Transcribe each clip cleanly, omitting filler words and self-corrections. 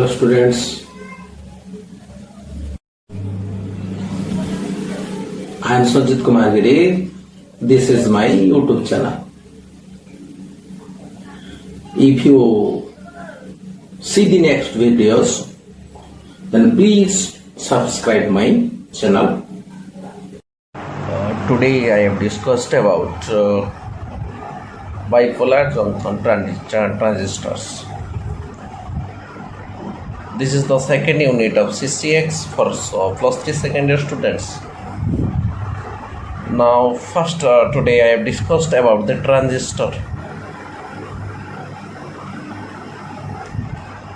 Hello students, I am SANJIT Kumar Giri. This is my YouTube channel. If you see the next videos, then please subscribe my channel. Today I have discussed about bipolar junction transistors. This is the second unit of CCX for plus 3 second year students. Now first today I have discussed about the transistor.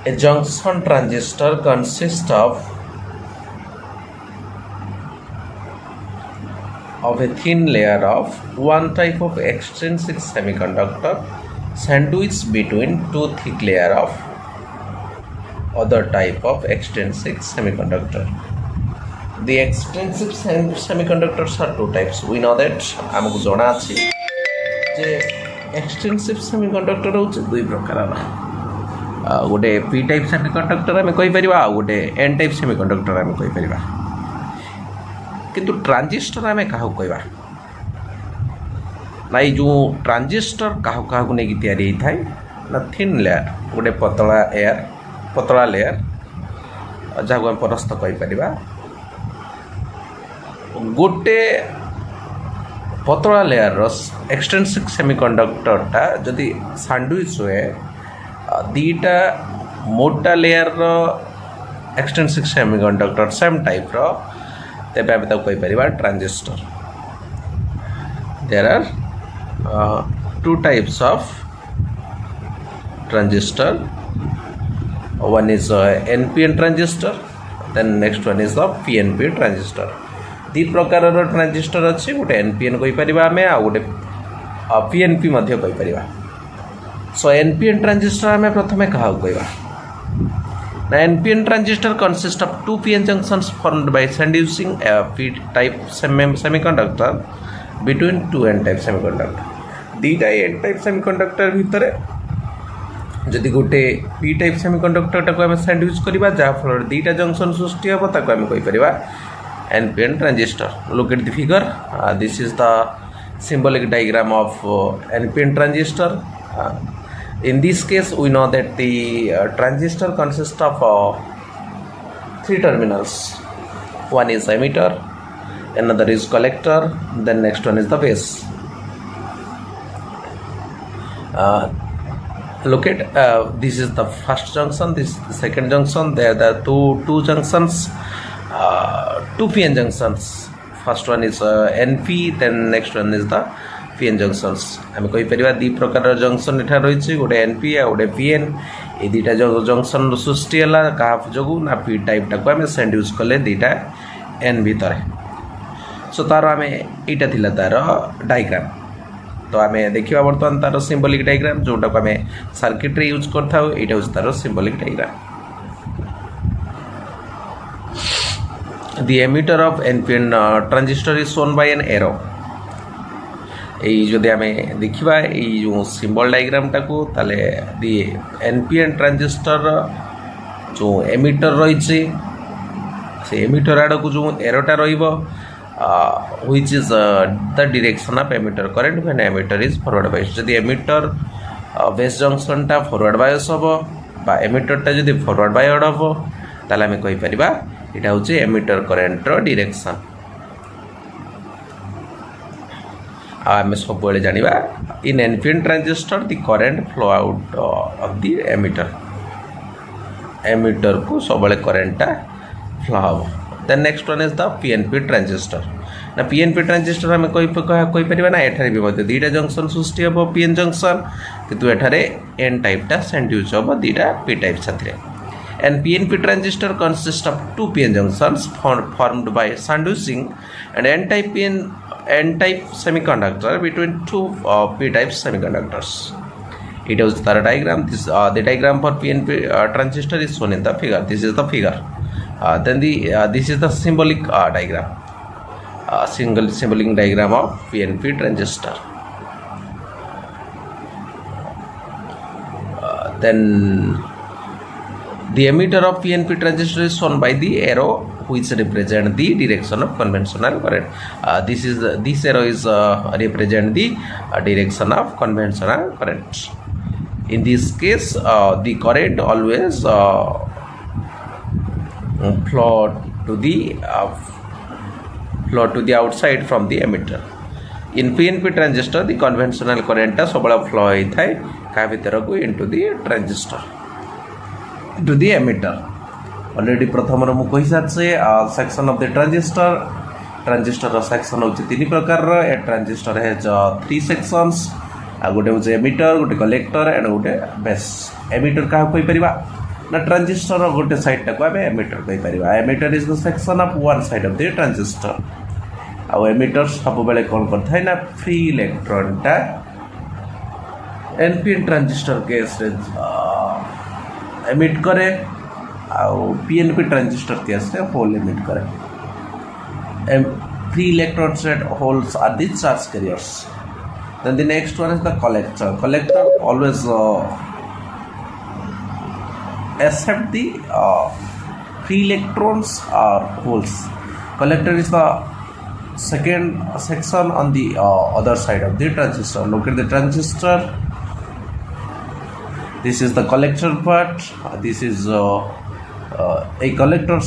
A junction transistor consists of a thin layer of one type of extrinsic semiconductor sandwiched between two thick layers of other type of extrinsic semiconductor. The extrinsic semiconductors are two types. We know that आमको जଣା अछि जे extrinsic semiconductor होछ दुई प्रकारर. गोटे p type semiconductor आमे कहि परिबा आ गोटे n type semiconductor आमे कहि परिबा. किंतु ट्रांजिस्टर आमे काहू कहबा नाइ जो ट्रांजिस्टर काहू नै कि तयारी थाय ना थिन लेयर गोटे पतला लेयर जहाँ हम परस्त कहीपर गोटे पतला लेयर एक्सटेंसिक सेमीकंडक्टरटा जदि सैंडविच हुए दीटा मोटा layer extrinsic semiconductor same type तेज आम कहीपर transistor. There are two types of transistor. One is Npn Transistor, then next one is the Pnp Transistor. दी प्रकार ट्रांजिस्टर अच्छे गोटे Npn कहीपर आम आ गोटे Pnp कहीपर. सो Npn ट्रांजिस्टर आम प्रथम क्या कहवा ना Npn transistor consist of two pn junctions formed by sandwiching a p type semiconductor between two n type semiconductor. दीटा n type semiconductor भितर जदि गोटे p टाइप सेमीकंडक्टर टाको आम सैंडविच करबा जहाँफल दीटा जंक्शन सृष्टि हम ताको आम कहीपर Npn transistor. Look at the figure. This is the symbolic diagram of Npn transistor. In this case we know that the transistor consists of three terminals. One is emitter, another is collector, then next one is the base. Look at this is the first junction, this is the second junction. There are two junctions, two pn junctions. First one is np, then next one is the pn junctions. आम कहीपर दी प्रकार junction एठा रही गोटे np आ गोटे pn. ये दीटा junction सृष्टि है क्या जो ना p टाइप टाक आम सैंडविच कले दीटा n भितर. सो तार आम यहाँ थिला तार डायग्राम. तो आम देखा बर्तमान तार सिंबलिक डायग्राम जोटा को आम सर्किट रे यूज करता यहाँ हूँ तार symbolic diagram. The emitter of Npn transistor is shown by an arrow. यही आम देखा जो सिंबल डायग्राम टाको ताले दी Npn ट्रांजिस्टर जो एमिटर रही से एमिटर आड़ को जो एरोटा रहिबो which is the direction of emitter current when emitter is forward bias. जदि emitter base junction टा forward bias होबो बा emitter टा जदि forward bias होबो ताले आम कहि परिबा एटा होचे emitter current रो direction. आम सब बेले जानिबा in Npn transistor the current flow out of the emitter को सब बेले current टा flow होबो. Then next one is the Pnp transistor. ना Pnp transistor आम कहीपर ना एठारे भी दीटा जंक्शन सृष्टि हम pn junction किंतु एठारे n टाइप टा सैंडविच हम दीटा p टाइप साथरे. And Pnp transistor consists of two pn junctions formed by sandwiching and n type semiconductor between two p type semiconductors. It was the diagram. This the diagram for Pnp transistor is shown in the figure. This is the figure. Then this is the symbolic diagram. Symbolic diagram of Pnp transistor. Then The emitter of PNP transistor is shown by the arrow which represent the direction of conventional current. This arrow is represent the direction of conventional current. In this case, the current always flow to the outside from the emitter. In PNP transistor, the conventional current सबला flow होता है क्या भीतर को into the transistor, into the emitter. Already प्रथम रमु कही साथे section of the transistor. Transistor section होची तीन प्रकार रो. A transistor has 3 sections. आ गोटे होची emitter, गोटे collector and गोटे base. Emitter का कोई परिबा ना transistor रो गोटे side टा को आबे emitter कोई परिबा. Emitter is the section of one side of the transistor. ଆଉ ଏମିଟର ସବୁବେଳେ କ'ଣ କରିଥାଏ ନା ଫ୍ରି ଇଲେକ୍ଟ୍ରନଟା NPN ଟ୍ରାଞ୍ଜିଷ୍ଟର କେସ୍ରେ ଏମିଟ୍ କରେ ଆଉ PNP ଟ୍ରାଞ୍ଜିଷ୍ଟର କେସ୍ରେ ହୋଲ୍ ଏମିଟ୍ କରେ. Free electrons at holes are the charge carriers. Then the next one is the collector. Collector always accept the free electrons or holes. Collector is the second section on the other side of the transistor. Look at the transistor. This is the collector part. This is a collector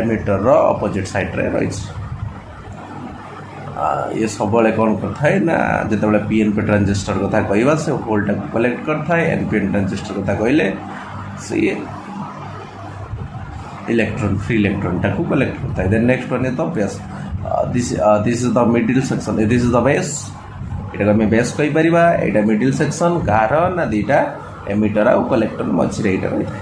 emitter opposite side रे रही. ये सबले कौन करता है ना जितेबाला PNP transistor कथा कहवा से होल्टा को कलेक्ट करता है. NPN ट्रांजिस्टर कथा कहले से इलेक्ट्रॉन फ्री इलेक्ट्रॉन टाको कलेक्ट करता है. Then next one is the base. This is the middle section. This is the base. इटा में बेस कहि परिबा. एटा मिडिल सेक्शन कार ना दीटा एमिटर और कलेक्टर मझरे इटा रहता है.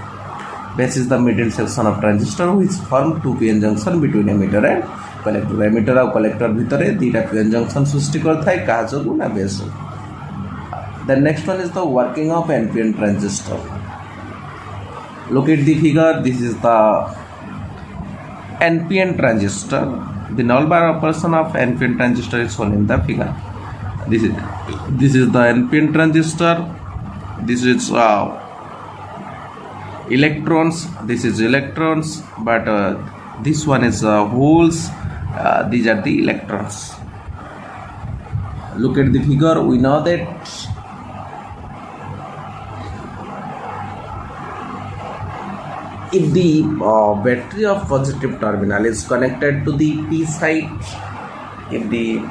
Base is the middle section of transistor which form two PN junction between emitter and collector. Emitter और collector भितरे दीटा PN junction सृष्टि करता है का जोगु ना base. The next one is the working of NPN transistor. Look at the figure. This is the NPN transistor. The null bar operation of NPN transistor is shown in the figure. This is the NPN transistor. This is electrons. This is electrons, but this one is holes. These are the electrons. Look at the figure. We know that if the battery of positive terminal is connected to the P side, if the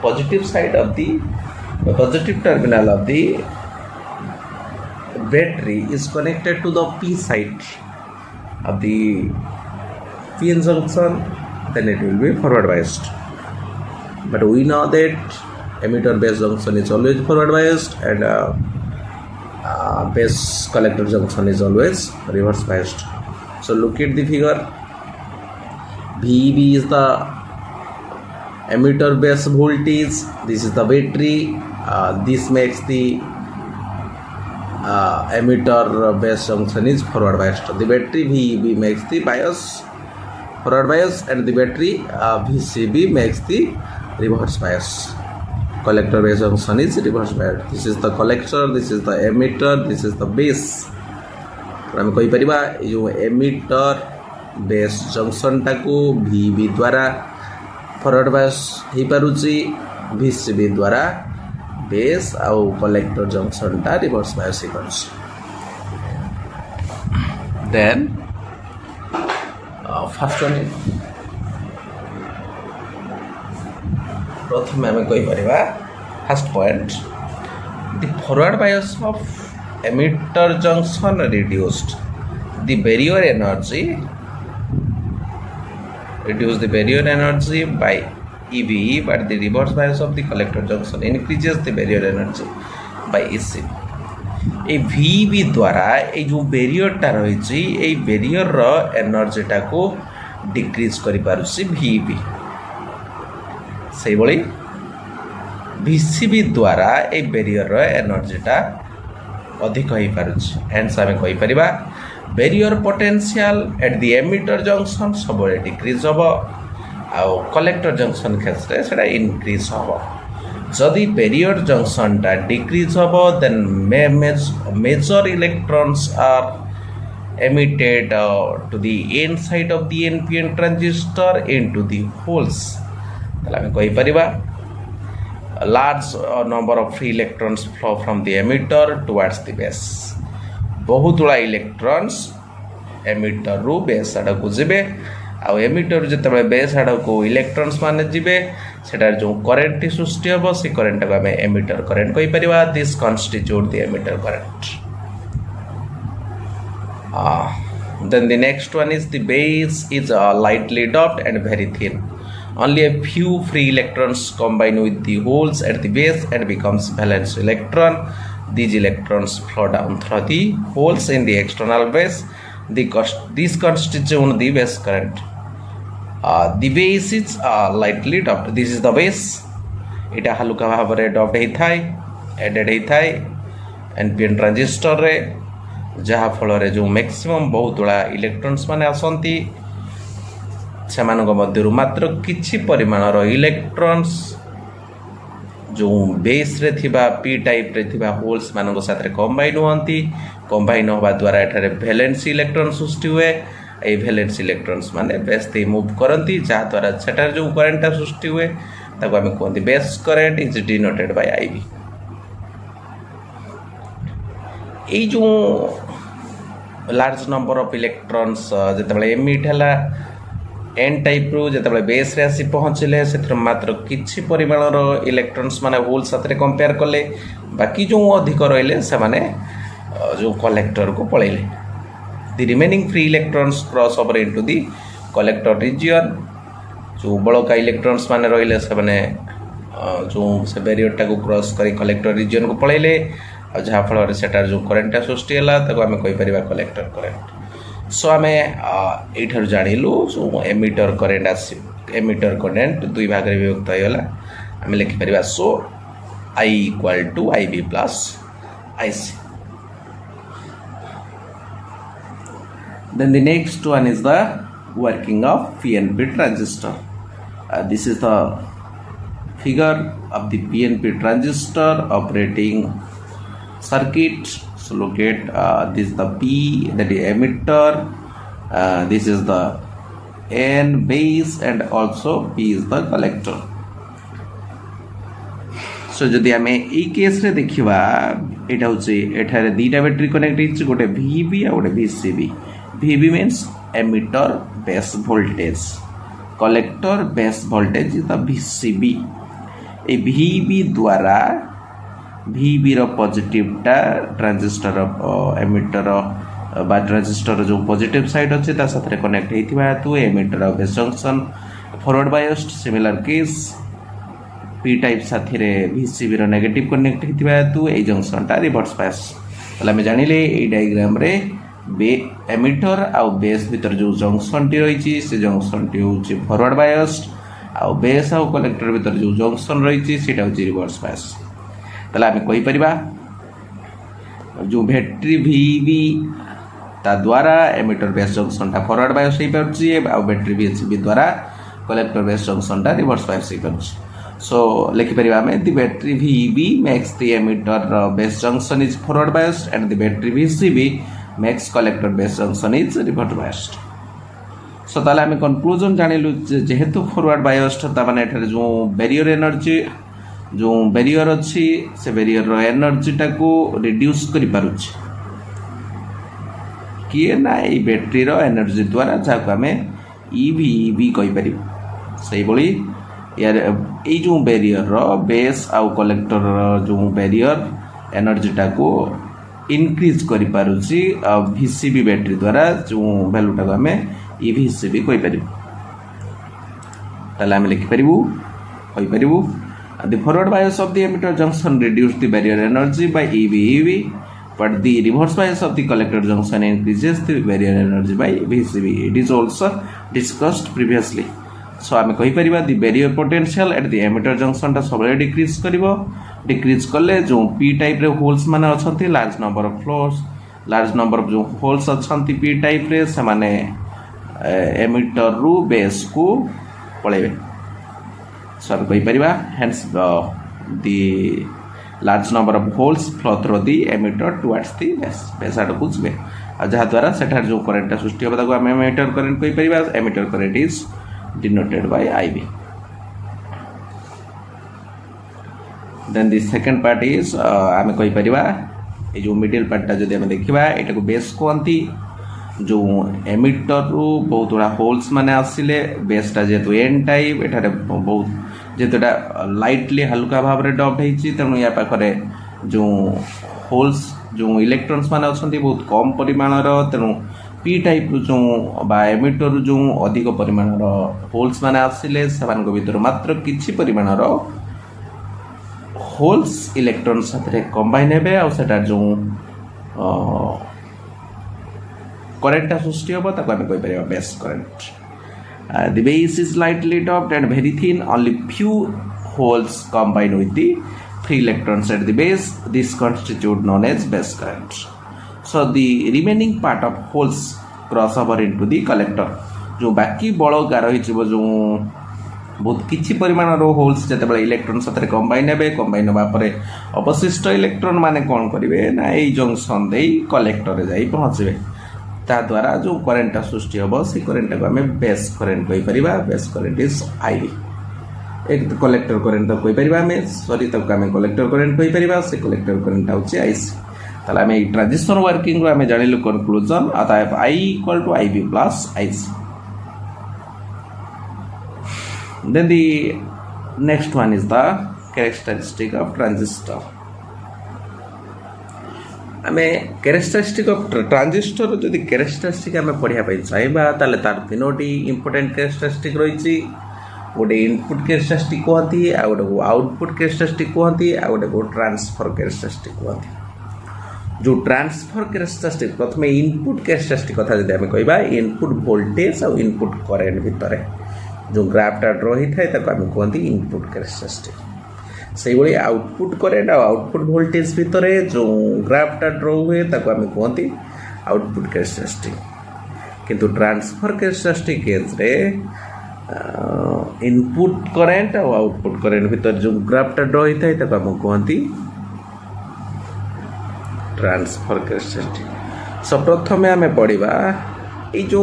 positive side of the positive terminal of the battery is connected to the P side of the PN junction, then it will be forward biased. But we know that emitter base junction is always forward biased and base collector junction is always reverse biased. So look at the figure. VEB is the emitter base voltage. This is the battery. This makes the emitter base junction is forward biased. The battery VEB makes the bias forward bias and the battery VCB makes the reverse bias. Collector base junction is reverse biased. This is the collector, this is the emitter, this is the base. आम कहीपर जो emitter base junction टाको VEB द्वारा forward bias हो पारुची, VCB द्वारा base आउ collector junction टा रिवर्स बायस हो पारुची. देन फर्स्ट वन प्रथम आम कहीपर first point the forward bias of emitter junction reduced the barrier energy by EB, but the reverse bias of the collector junction increases the barrier energy by EC. A VEB द्वारा ये जो barrier टा रही ये barrier रो energy टा को decrease करि पारुछि VEB. से बळी VCB द्वारा ये बैरियर रो एनर्जी टा अधिक हो पारुछि. हेंस आमे कहि परिबा barrier potential at the emitter junction सब डिक्रीज होबो आ कलेक्टर जंक्शन क्षेत्र सेटा इंक्रीज होबो. जदि बैरियर जंक्शन टा डिक्रीज होबो then major electrons are emitted to the n side of the NPN transistor into the holes. তাহলে আমি কই পারিবা a large number of free electrons flow from the emitter towards the base. बहुतुला electrons emitter रू base आड़क जिबे आ emitter जेतबे base आड़क electrons माने जिबे सेटार जो current सृष्टि हबो से current को हमें emitter current कहि परिबा. This constitute the emitter current. Then the next one is the base is lightly doped and very thin. Only a few free electrons combine with the holes at the base and becomes valence electron. These electrons flow down through the holes in the external base. These constitute the base current. The base is lightly doped. This is the base. Ita haluka bhabare doped heithai, added heithai NPN transistor re, जहाँ फल जो maximum बहुत गुड़ा electrons माने आसंती सेमानक मध्यरु मात्र किछि परिमाणर electrons जो बेस रे थिबा पी टाइप रे थिबा होल्स मानक साथ रे कंबाइन होंती. कंबाइन होबा द्वारा एठारे वैलेंस इलेक्ट्रॉन सृष्टि हुए. ए वैलेंस इलेक्ट्रॉन्स माने बेस ते मूव करंती जहाँ द्वारा सेटार जो करंट सृष्टि हुए ताको आमे कहंती base current is denoted by IB. ये जो लार्ज नंबर ऑफ इलेक्ट्रॉन्स जितेबाला एमिट है एन टाइप रू जितेबाला बेस रे आसी पहुँचले से मात्र किछि परिमाणर इलेक्ट्रॉन्स माने होल साथ कंपेयर कले बाकी जो अधिक रहिले से माने जो कलेक्टर को पळैले. The remaining free electrons cross over into the collector region. जो बड़का इलेक्ट्रॉन्स माने रहिले से माने जो से बैरियर टाको क्रॉस करी कलेक्टर रीजन को पळैले और जहाँ फल सेटार जो करेन्ट सृष्टि है आम कहीपर कलेक्टर करेन्ट. सो आम यू जानलु जो एमिटर करेन्ट आस एमिटर करेन्ट दुई भाग में विभक्त होगा. आम लिखिपर so I equal to I B plus I C. Then the next one is the working of PNP transistor. This is the figure of the PNP transistor operating circuit. So locate this is the P, that is emitter, this is the N base, and also P is the collector. So जदि आमे ए case रे देखिबा एटा होचे एठारे दीटा battery connect hitch गोटे VB आ गोटे VCB. VB means emitter base voltage, collector base voltage is the VCB. A VB द्वारा VB रो positive टा ट्रांजिस्टर एमिटर बा ट्रांजिस्टर जो पॉजिटिव साइड अच्छे ता साथ कनेक्ट होइथिबा हेतु emitter base junction forward biased. Similar case P type साथी रे VCB रो नेगेटिव कनेक्ट होइथिबा हेतु ए जंक्शन टा रिवर्स बायस. तले हम जानिले ए डायग्राम रे एमिटर आ बेस भीतर जो जंक्शन टी रहिछि से जंक्शन टी होछि फॉरवर्ड बायस्ड आ बेस आ कलेक्टर भीतर जो जंक्शन रहिछि सेटा होछि रिवर्स बायस. ताले आम कहीपर जो बैटरी VB ता द्वारा एमिटर बेस जंक्शन टा फॉरवर्ड बायस हो पारछि आ बैटरी VCB द्वारा कलेक्टर बेस जंक्शन टा रिवर्स बायस हो पारछि. सो लिखिपर आम the battery VB makes the emitter base junction is forward biased and the battery VCB makes collector base junction is reverse biased. So ताले आम conclusion जानिलु जेहेतु forward biased ता माने एठारे जो बैरियर एनर्जी जो बैरियर अच्छी से बैरियर एनर्जी टाको रिड्यूस करि पारुछि किए ना ये बैटरी रो एनर्जी द्वारा जहाँ आम EV कहि पारि. सही भली यार ये जो बैरियर रो बेस आउ कलेक्टर जो बैरियर एनर्जी टाको इनक्रीज करि पारुछि VCB बैटरी द्वारा जो वैल्यू टाको आम EVCB कहि पारि. ताले आम लिखि पारिबु कहि पारिबु the forward bias of the emitter junction reduces the barrier energy by EV, but the reverse bias of the collector junction increases the barrier energy by VCB. It is also discussed previously. So आम कहीपर the barrier potential at the emitter junction टा सब decrease करिवो. Decrease कले जो P type रे holes माने अछंती large number of floors large number of जो holes अछंती P टाइप रे से माने एमिटर रु बेस को पळेबे. So आम कहीपर hence the large number of holes flow through the emitter towards the base आड़क जी जहाद्वारा सेठार जो करेन्ट सृष्टि होगा ताको आम एमिटर करेन्ट कहि परिबा emitter current is denoted by IB then the second part is आम कहि परिबा ए जो मिडिल पार्टा जदि आम देखिबा एटा को बेस कहंती जो एमिटर रु बहुत बड़ा होल्स माने आसिले बेसटा जेतु एन टाइप एठारे बहुत जेतुटा लाइटली हल्का भाव रे डॉट हेछि तेणु या पाखरे जो होल्स जो इलेक्ट्रॉन्स माने अछंती बहुत कम परिमाणर तेणु पी टाइप जो बा एमिटर जो अधिक परिमाणर होल्स माने आसिले समान को भीतर मात्र किछि परिमाणर होल्स इलेक्ट्रॉन साथे कंबाइन हेबे आ सेटा जो करेंट सृष्टि होबो ताको हम कहि परिबा base current the base is lightly doped and very thin only few holes combine with the free electrons at the base. This constitute known as base current. So the remaining part of holes cross over into the collector. जो बाकी बड़का रही जो बहुत किछि परिमाण रो holes जते बळे electron साथे कंबाइन हेबे कंबाइन होबा परे अवशिष्ट इलेक्ट्रॉन माने कोन करिवे ना एई जंक्शन देई कलेक्टर रे जाई पहुंचबे ता द्वारा जो करंट सृष्टि होबो से करंट को हमें बेस करंट कहि परिबा बेस करंट इज IB एक तो कलेक्टर करंट कहि परिबा में सॉरी तक हमें कलेक्टर करंट कहि परिबा से कलेक्टर करंट होछि IC ताला हमें ट्रांजिस्टर वर्किंग रो हमें जानिलु कंक्लूजन अतः I equal to IB plus IC. Then the next one is the characteristic of transistor. हमें characteristic of transistor जदि characteristic हमें पढ़िया पाई चाहिबा ताले तार तीनोटी इंपोर्टेंट characteristic रहिछि गोटे इनपुट कैरेक्टरिस्टिक कहती आ गोटे आउटपुट कैरेक्टरिस्टिक कहती आ गोटे को ट्रांसफर कैरेक्टरिस्टिक कहती जो ट्रांसफर कैरेक्टरिस्टिक प्रथम इनपुट कैरेक्टरिस्टिक कथा जदि हम कहबा इनपुट वोल्टेज और इनपुट करंट भितर जो ग्राफटा ड्रॉ होता है ताको हम कहती इनपुट कैरेक्टरिस्टिक से बड़ी आउटपुट करंट और आउटपुट वोल्टेज भितर जो ग्राफटा ड्रॉ हुए ताको हम कहती आउटपुट कैरेक्टरिस्टिक किंतु ट्रांसफर कैरेक्टरिस्टिक केस रे इनपुट करंट और आउटपुट करंट भीतर जो ग्राफटा ड्रॉ होता है तब हम कहती ट्रांसफर कैरेक्टरिस्टिक सो प्रथम आम पढ़ा ये जो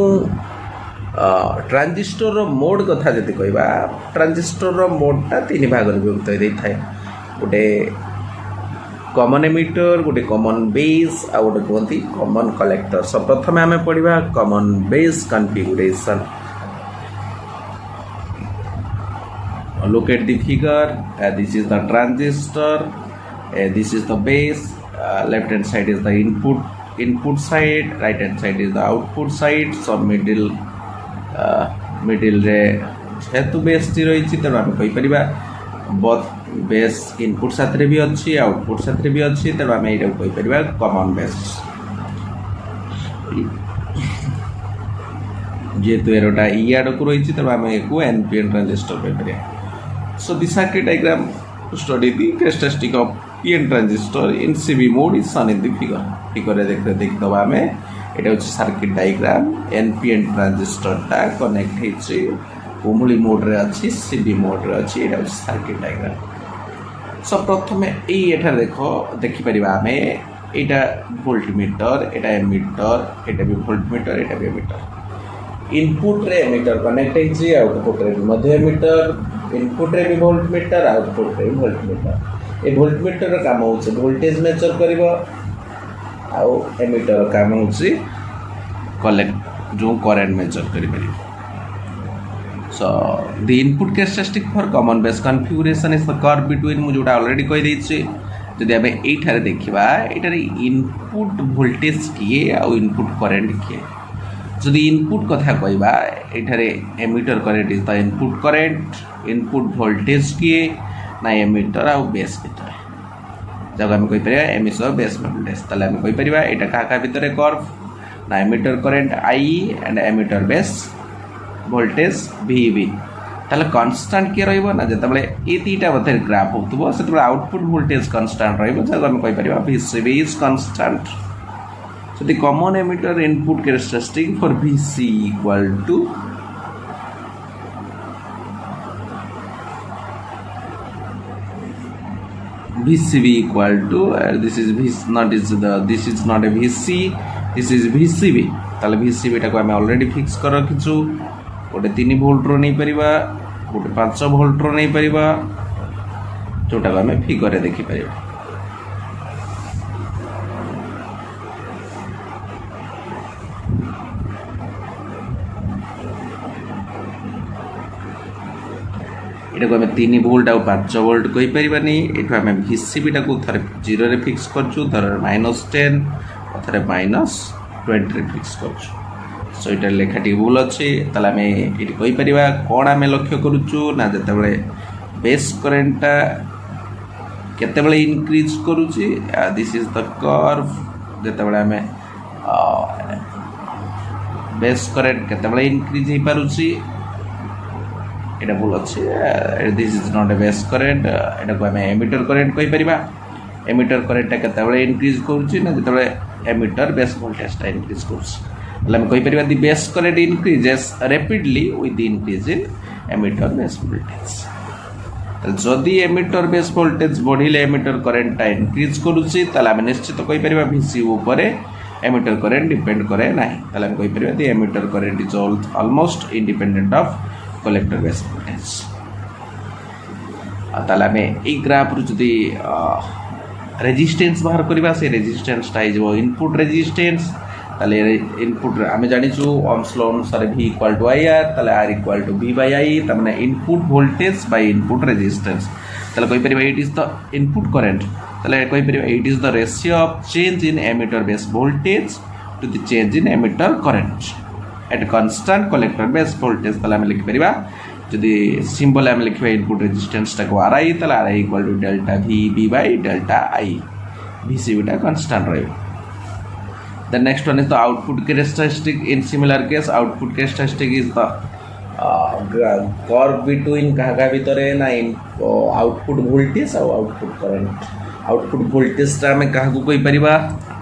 ट्रांजिस्टर मोड कथा जदि कहबा ट्रांजिस्टर मोडटा तीन भाग विभक्त होता है गोटे कॉमन एमिटर गोटे कॉमन बेस आ गोटे कहती कॉमन कलेक्टर सो प्रथम आम पढ़ा common base configuration. Look at the figure. This is the transistor. This is the base. Left hand side is the input side. Right hand side is the output side. So middle रे जेतु base T रही छी तेणु आम कहि परिबा both base input साथ रे भी अच्छी आउटपुट साथ रे भी अच्छी तेणु आम एटा कहि परिबा कॉमन बेस जेतु एरोटा ई आडक रही छी तेणु आम एको NPN ट्रांजिस्टर कहि परिबा. So the circuit diagram to study the characteristic of PN transistor in CB mode is shown in the figure. Figure देखते दबा में एटा होची सर्किट डायग्राम NPN ट्रांजिस्टर टा कनेक्ट हेछि उमुली मोड रे अछि CB मोड रे अछि एटा होची सर्किट डायग्राम. सो प्रथमे एई एठा देखि परिबा हमें एटा वोल्टमीटर एटा एमीटर एटा भी वोल्टमीटर एटा भी एमीटर इनपुट रे एमीटर कनेक्ट हेछि आउटपुट रे मध्य एमीटर इनपुट रे भी वोल्टमीटर आउटपुट रे भी वोल्टमीटर ए वोल्टमीटर रो काम होछि वोल्टेज मेजर करबो आउ एमीटर रो काम होछि कलेक्ट जो करंट मेजर करि परिबो. So the input characteristic for common base configuration is the curve between मु जोटा ऑलरेडी कहि दैछि जदि हमें एठारे देखिबा एठारे इनपुट वोल्टेज किए आ इनपुट करंट किए जदि इनपुट कथा कहबा एठारे emitter current is the input current input voltage किए ना एमीटर आ बेस भीतर जब हम कहि परिबा एमीटर बेस वोल्टेज तले हम कहि परिबा एटा का भीतर कर्व ना emitter current IE and emitter base voltage VB ताले कांस्टेंट के रहइबो ना जते बळे ए तीटा भीतर ग्राफ होतबो सेते बळे आउटपुट वोल्टेज कांस्टेंट रहइबो जब हम कहि परिबा VCB is constant. So the common emitter input characteristic for VC equal to VCB equal to this is not a VC, this is VCB. তাহলে VCB টাକୁ ଆମେ already fix କରି ରଖିଛୁ। ଗୋଟେ 3 ଭୋଲ୍ଟର ନେଇ ପାରିବା, ଗୋଟେ 5 ଭୋଲ୍ଟର ନେଇ ପାରିବା, ଯୋଉଟାକୁ ଆମେ ଫିଗରରେ ଦେଖି ପାରିବା। ଏଟାକୁ ଆମେ 3 ଭୋଲ୍ଟ ଆଉ 5 ଭୋଲ୍ଟ କହିପାରିବାନି। ଏଠୁ ଆମେ VCB ଟାକୁ ଥରେ 0 ରେ ଫିକ୍ସ କରୁଛୁ, ଥରେ -10 ଆଉ ଥରେ -20 ରେ ଫିକ୍ସ କରୁଛୁ। ସो ଏଇଟା ଲେଖା ଟିକେ ଭୁଲ ଅଛି। ତାହେଲେ ଆମେ ଏଠି କହିପାରିବା କ'ଣ ଆମେ ଲକ୍ଷ୍ୟ କରୁଛୁ ନା ଯେତେବେଳେ ବେସ୍ କରେଣ୍ଟଟା କେତେବେଳେ ଇନକ୍ରିଜ୍ କରୁଛି, ଦିସ୍ ଇଜ୍ ଦ କର୍ଭ। ଯେତେବେଳେ ଆମେ ବେସ୍ କରେଣ୍ଟ କେତେବେଳେ ଇନକ୍ରିଜ୍ ହେଇପାରୁଛି, এটা ভুল আছে। This is not a base current, এটাকে আমি এমিটর করেন্ট কইপারিবা। এমিটর করেন্টটা কেতବେଳେ ইনক্রিজ করছি না যেতବେଳେ এমিটর বেস ভোল্টেজটা ইনক্রিজ করছি। তাহলে আমি কইপারিবা the base current increases rapidly with the increase in emitter base voltage. তাহলে যদি এমিটর বেস ভোল্টেজ বঢ়িলে এমিটর করেন্টটা ইনক্রিজ করুছি, তাহলে আমি নিশ্চিত কইপারিবা ভিসি উপরে এমিটর করেন্ট ডিপেন্ড করে নাই। তাহলে আমি কইপারিবা the emitter current is almost independent of collector base voltage। তাহলে আমি এই গ্রাফরু যদি রেজিস্টেন্স বাহার করিবা, সেই রেজিস্টেন্সটা হয়ে যাব ইনপুট রেজিস্টেন্স। তাহলে ইনপুট আমি জানিছু ohms law অনুসারে V equal to IR, তাহলে R equal to V by I, তার মানে input voltage by input resistance. তাহলে কই পারিবা it is the input current, তাহলে কই পারিবা it is the ratio of change in emitter base voltage to the change in emitter current at constant collector base voltage। তাহলে আমি লিখিপারিবা যদি symbol আমি লিখিবা ইনপুট রেজিস্টেন্সটাকে RI, তাহলে RI equal to delta VB by delta I, VCBটা constant রইব। The next one is the output characteristic. In similar case, output characteristic is the curve between কাহা ভিতরে না আউটপুট ভোল্টেজ আর আউটপুট কারেন্ট। আউটপুট ভোল্টেজটা আমি কাহাকু কইপারিবা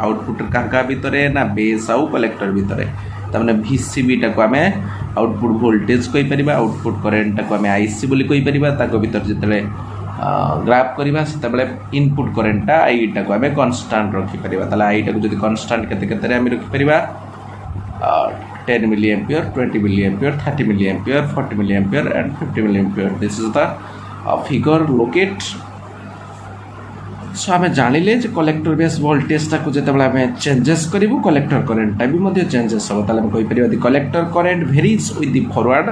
output কাহা ভিতরে না বেস আউ কলেক্টর ভিতরে। তার মানে ভিসিবিটাকে আমি আউটপুট ভোল্টেজ কইপারিবা, আউটপুট কারেন্টটাকে আমি আইসি বলি কইপারিবা। তাকে ভিতরে যেতবে গ্রাফ করিবা সেতবে ইনপুট কারেন্টটা আইটাকে আমি কনস্ট্যান্ট রখিপারিবা। তাহলে আইটাকে যদি কনস্ট্যান্ট কেতে কেতে আমি রখিপারিবা 10 milliampere, 20 milliampere, 30 milliampere, 40 milliampere and 50 milliampere. This is the figure locate. So আমি জানিলে যে কলেক্টর বেস ভোল্টেজটাকে যেতবে আমি চেঞ্জেস করিবু কলেক্টর কারেন্টটা বি মধ্যে চেঞ্জেস হব। তাহলে আমি কইপারিবা the collector current varies with the forward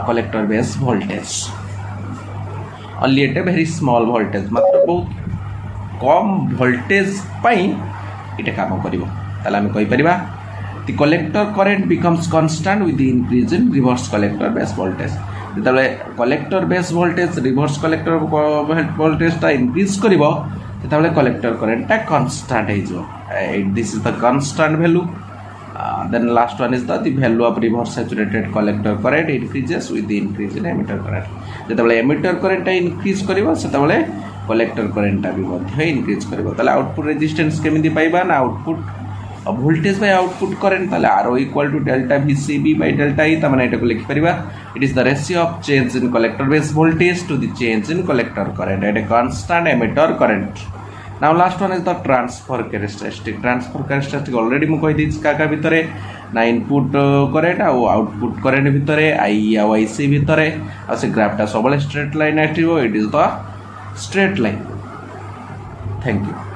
collector base voltage only at a very small voltage, মাত্র বহুত কম ভোল্টেজ পাই এটা কাম করিব। তাহলে আমি কইপারিবা the collector current becomes constant with the increase in reverse collector base voltage. যেতবে collector base voltage reverse collector ভোল্টেজটা increase করিব সেতবে কলেক্টর কারেন্টটা কনস্ট্যান্ট হয়ে যাব। This is the constant value. Then last one is the value of reverse saturated collector current increases with the increase in emitter current। যেতবে emitter current increase করিব সেতবে collector current বি মধ্যে increase করিব। তাহলে আউটপুট রেজিস্ট্যান্স কেমিতি পাইবা না output voltage by output current. তাহলে RO equal to delta VCB by delta I। তার মানে এটাকে লিখি পারিবা it is the ratio of change in collector base voltage to the change in collector current at a constant emitter current। Now last one is the transfer characteristic। Transfer characteristic already ମୁଁ କହି ଦେଇଛି କାକା ଭିତରେ ନା input current ଆଉ output current ଭିତରେ I ଆଉ IC ଭିତରେ। ଆଉ ସେ ଗ୍ରାଫଟା ସବୁବେଳେ ଷ୍ଟ୍ରେଟ୍ ଲାଇନ୍ ଆସିବ। It is the straight line. Thank you.